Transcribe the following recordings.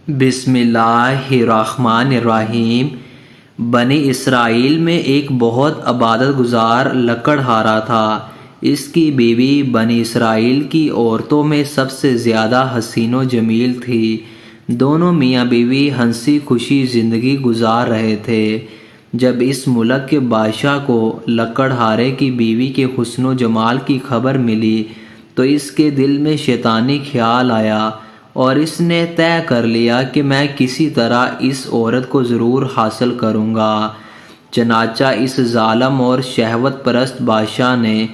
بسم اللہ الرحمن الرحیم۔ بنی اسرائیل میں ایک بہت عبادت گزار لکڑہارا تھا۔ اس کی بیوی بنی اسرائیل کی عورتوں میں سب سے زیادہ حسین و جمیل تھی۔ دونوں میاں بیوی ہنسی خوشی زندگی گزار رہے تھے۔ جب اس ملک کے بادشاہ کو لکڑہارے کی بیوی کے حسن و جمال کی خبر ملی تو اس کے دل میں شیطانی خیال آیا اور اس نے طے کر لیا کہ میں کسی طرح اس عورت کو ضرور حاصل کروں گا۔ چنانچہ اس ظالم اور شہوت پرست بادشاہ نے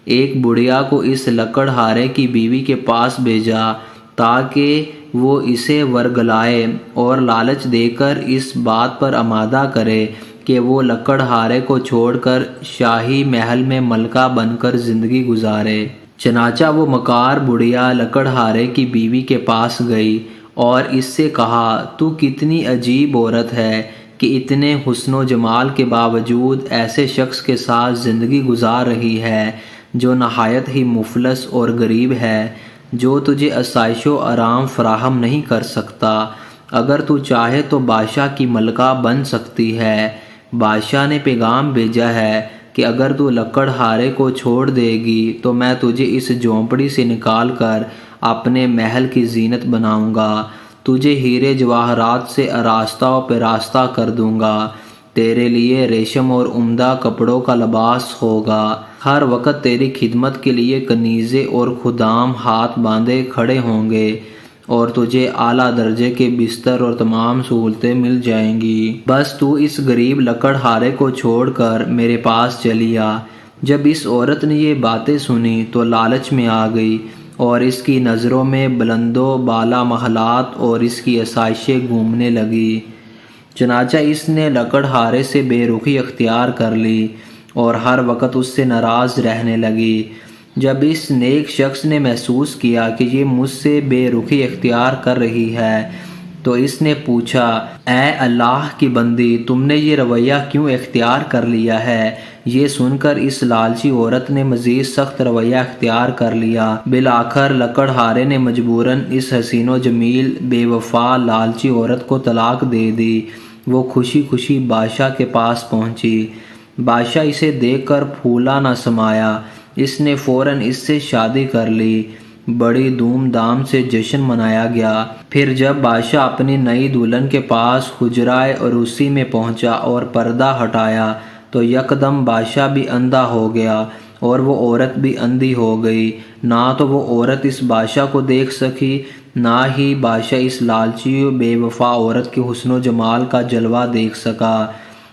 ایک بڑھیا کو اس لکڑہارے کی بیوی کے پاس بھیجا تاکہ وہ اسے ورگلائے اور لالچ دے کر اس بات پر آمادہ کرے کہ وہ لکڑہارے کو چھوڑ کر شاہی محل میں ملکہ بن کر زندگی گزارے۔ چنانچہ وہ مکار بڑھیا لکڑہارے کی بیوی کے پاس گئی اور اس سے کہا، تو کتنی عجیب عورت ہے کہ اتنے حسن و جمال کے باوجود ایسے شخص کے ساتھ زندگی گزار رہی ہے جو نہایت ہی مفلس اور غریب ہے، جو تجھے آسائش و آرام فراہم نہیں کر سکتا۔ اگر تو چاہے تو بادشاہ کی ملکہ بن سکتی ہے۔ بادشاہ نے پیغام بھیجا ہے کہ اگر تو لکڑہارے کو چھوڑ دے گی تو میں تجھے اس جھونپڑی سے نکال کر اپنے محل کی زینت بناؤں گا، تجھے ہیرے جواہرات سے آراستہ و پیراستہ کر دوں گا، تیرے لیے ریشم اور عمدہ کپڑوں کا لباس ہوگا، ہر وقت تیری خدمت کے لیے کنیزے اور خدام ہاتھ باندھے کھڑے ہوں گے اور تجھے اعلیٰ درجے کے بستر اور تمام سہولتیں مل جائیں گی۔ بس تو اس غریب لکڑہارے کو چھوڑ کر میرے پاس چلی آ۔ جب اس عورت نے یہ باتیں سنی تو لالچ میں آ گئی اور اس کی نظروں میں بلند و بالا محلات اور اس کی آسائشیں گھومنے لگی۔ چنانچہ اس نے لکڑہارے سے بے رخی اختیار کر لی اور ہر وقت اس سے ناراض رہنے لگی۔ جب اس نیک شخص نے محسوس کیا کہ یہ مجھ سے بے رخی اختیار کر رہی ہے تو اس نے پوچھا، اے اللہ کی بندی، تم نے یہ رویہ کیوں اختیار کر لیا ہے؟ یہ سن کر اس لالچی عورت نے مزید سخت رویہ اختیار کر لیا۔ بالآخر لکڑہارے نے مجبوراً اس حسین و جمیل بے وفا لالچی عورت کو طلاق دے دی۔ وہ خوشی خوشی بادشاہ کے پاس پہنچی۔ بادشاہ اسے دیکھ کر پھولا نہ سمایا۔ اس نے فوراً اس سے شادی کر لی۔ بڑی دھوم دھام سے جشن منایا گیا۔ پھر جب بادشاہ اپنی نئی دلہن کے پاس حجرۂ عروسی میں پہنچا اور پردہ ہٹایا تو یکدم بادشاہ بھی اندھا ہو گیا اور وہ عورت بھی اندھی ہو گئی۔ نہ تو وہ عورت اس بادشاہ کو دیکھ سکی، نہ ہی بادشاہ اس لالچی و بے وفا عورت کے حسن و جمال کا جلوہ دیکھ سکا۔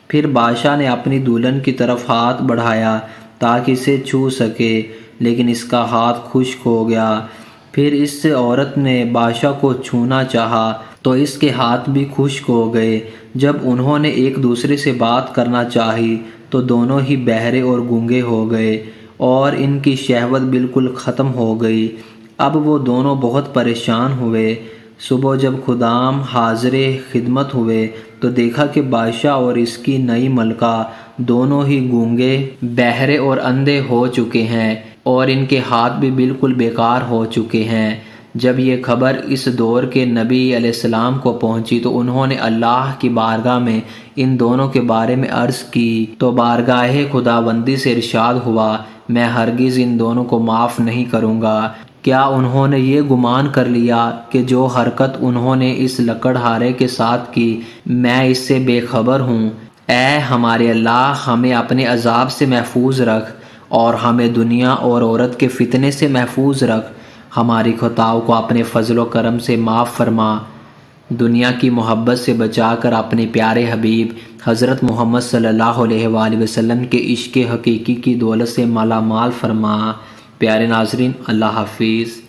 پھر بادشاہ نے اپنی دلہن کی طرف ہاتھ بڑھایا تاکہ اسے چھو سکے، لیکن اس کا ہاتھ خشک ہو گیا۔ پھر اس عورت نے بادشاہ کو چھونا چاہا تو اس کے ہاتھ بھی خشک ہو گئے۔ جب انہوں نے ایک دوسرے سے بات کرنا چاہی تو دونوں ہی بہرے اور گونگے ہو گئے اور ان کی شہوت بالکل ختم ہو گئی۔ اب وہ دونوں بہت پریشان ہوئے۔ صبح جب خدام حاضر خدمت ہوئے تو دیکھا کہ بادشاہ اور اس کی نئی ملکہ دونوں ہی گونگے، بہرے اور اندھے ہو چکے ہیں اور ان کے ہاتھ بھی بالکل بیکار ہو چکے ہیں۔ جب یہ خبر اس دور کے نبی علیہ السلام کو پہنچی تو انہوں نے اللہ کی بارگاہ میں ان دونوں کے بارے میں عرض کی تو بارگاہ خداوندی سے ارشاد ہوا، میں ہرگز ان دونوں کو معاف نہیں کروں گا۔ کیا انہوں نے یہ گمان کر لیا کہ جو حرکت انہوں نے اس لکڑہارے کے ساتھ کی میں اس سے بے خبر ہوں؟ اے ہمارے اللہ، ہمیں اپنے عذاب سے محفوظ رکھ اور ہمیں دنیا اور عورت کے فتنے سے محفوظ رکھ۔ ہماری خطاؤں کو اپنے فضل و کرم سے معاف فرما۔ دنیا کی محبت سے بچا کر اپنے پیارے حبیب حضرت محمد صلی اللہ علیہ وآلہ وسلم کے عشق حقیقی کی دولت سے مالا مال فرما۔ پیارے ناظرین، اللہ حافظ۔